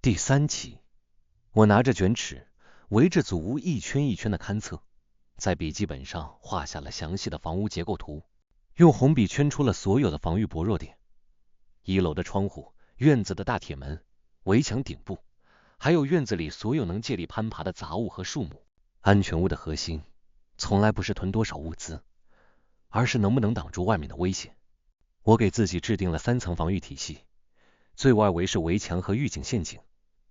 第3集，我拿着卷尺，围着祖屋一圈一圈的勘测，在笔记本上画下了详细的房屋结构图，用红笔圈出了所有的防御薄弱点。1楼的窗户、院子的大铁门、围墙顶部，还有院子里所有能借力攀爬的杂物和树木。安全屋的核心，从来不是囤多少物资，而是能不能挡住外面的危险。我给自己制定了3层防御体系，最外围是围墙和预警陷阱，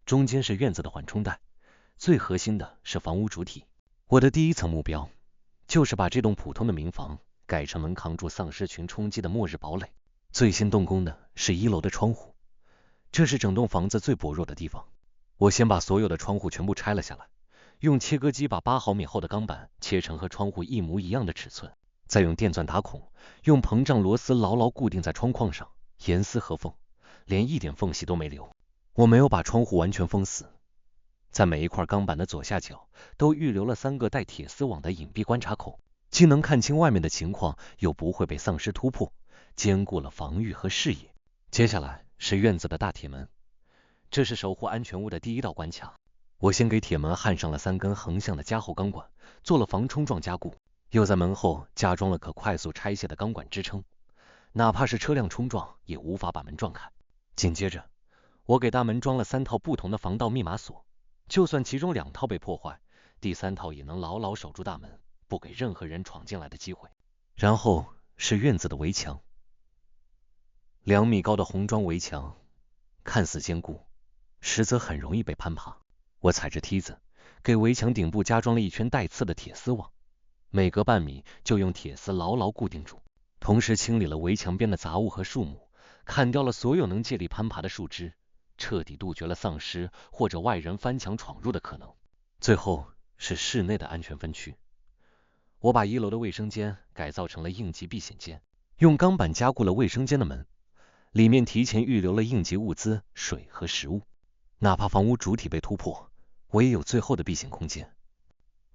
中间是院子的缓冲带，最核心的是房屋主体。我的第1层目标，就是把这栋普通的民房改成能扛住丧尸群冲击的末日堡垒。最先动工的是1楼的窗户，这是整栋房子最薄弱的地方。我先把所有的窗户全部拆了下来，用切割机把8毫米厚的钢板切成和窗户一模一样的尺寸，再用电钻打孔，用膨胀螺丝牢牢固定在窗框上，严丝合缝，连一点缝隙都没留。我没有把窗户完全封死，在每一块钢板的左下角都预留了3个带铁丝网的隐蔽观察口，既能看清外面的情况，又不会被丧尸突破，兼顾了防御和视野。接下来是院子的大铁门，这是守护安全屋的第1道关卡。我先给铁门焊上了3根横向的加厚钢管，做了防冲撞加固，又在门后加装了可快速拆卸的钢管支撑，哪怕是车辆冲撞也无法把门撞开。紧接着，我给大门装了3套不同的防盗密码锁，就算其中2套被破坏，第3套也能牢牢守住大门，不给任何人闯进来的机会。然后是院子的围墙，2米高的红砖围墙，看似坚固，实则很容易被攀爬。我踩着梯子，给围墙顶部加装了1圈带刺的铁丝网，每隔半米就用铁丝牢牢固定住，同时清理了围墙边的杂物和树木，砍掉了所有能借力攀爬的树枝，彻底杜绝了丧尸或者外人翻墙闯入的可能。最后是室内的安全分区，我把1楼的卫生间改造成了应急避险间，用钢板加固了卫生间的门，里面提前预留了应急物资、水和食物，哪怕房屋主体被突破，我也有最后的避险空间。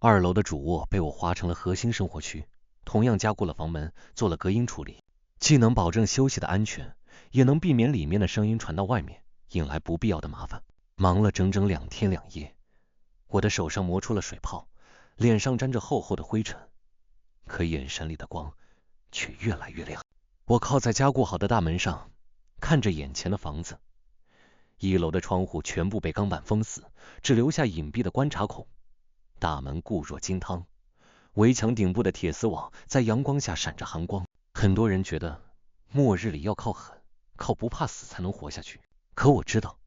2楼的主卧被我划成了核心生活区，同样加固了房门，做了隔音处理，既能保证休息的安全，也能避免里面的声音传到外面，引来不必要的麻烦。忙了整整2天2夜，我的手上磨出了水泡，脸上沾着厚厚的灰尘，可眼神里的光却越来越亮。我靠在加固好的大门上，看着眼前的房子，1楼的窗户全部被钢板封死，只留下隐蔽的观察孔，大门固若金汤，围墙顶部的铁丝网在阳光下闪着寒光。很多人觉得末日里要靠狠，靠不怕死才能活下去，可我知道，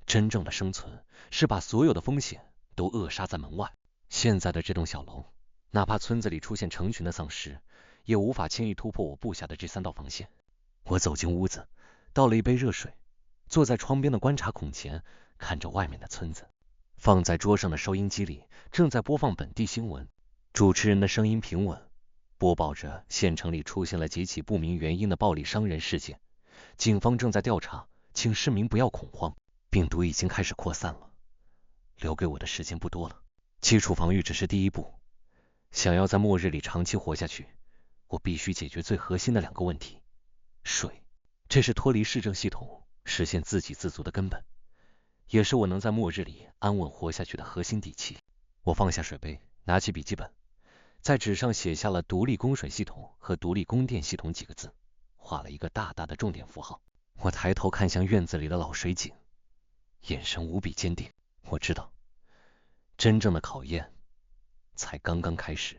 真正的生存是把所有的风险都扼杀在门外。现在的这栋小楼，哪怕村子里出现成群的丧尸，也无法轻易突破我布下的这3道防线。我走进屋子，倒了一杯热水，坐在窗边的观察孔前，看着外面的村子。放在桌上的收音机里正在播放本地新闻，主持人的声音平稳，播报着县城里出现了几起不明原因的暴力伤人事件，警方正在调查，请市民不要恐慌，病毒已经开始扩散了，留给我的时间不多了。基础防御只是第1步，想要在末日里长期活下去，我必须解决最核心的2个问题。水，这是脱离市政系统实现自给自足的根本，也是我能在末日里安稳活下去的核心底气。我放下水杯，拿起笔记本，在纸上写下了独立供水系统和独立供电系统几个字，画了一个大大的重点符号。我抬头看向院子里的老水井，眼神无比坚定。我知道，真正的考验才刚刚开始。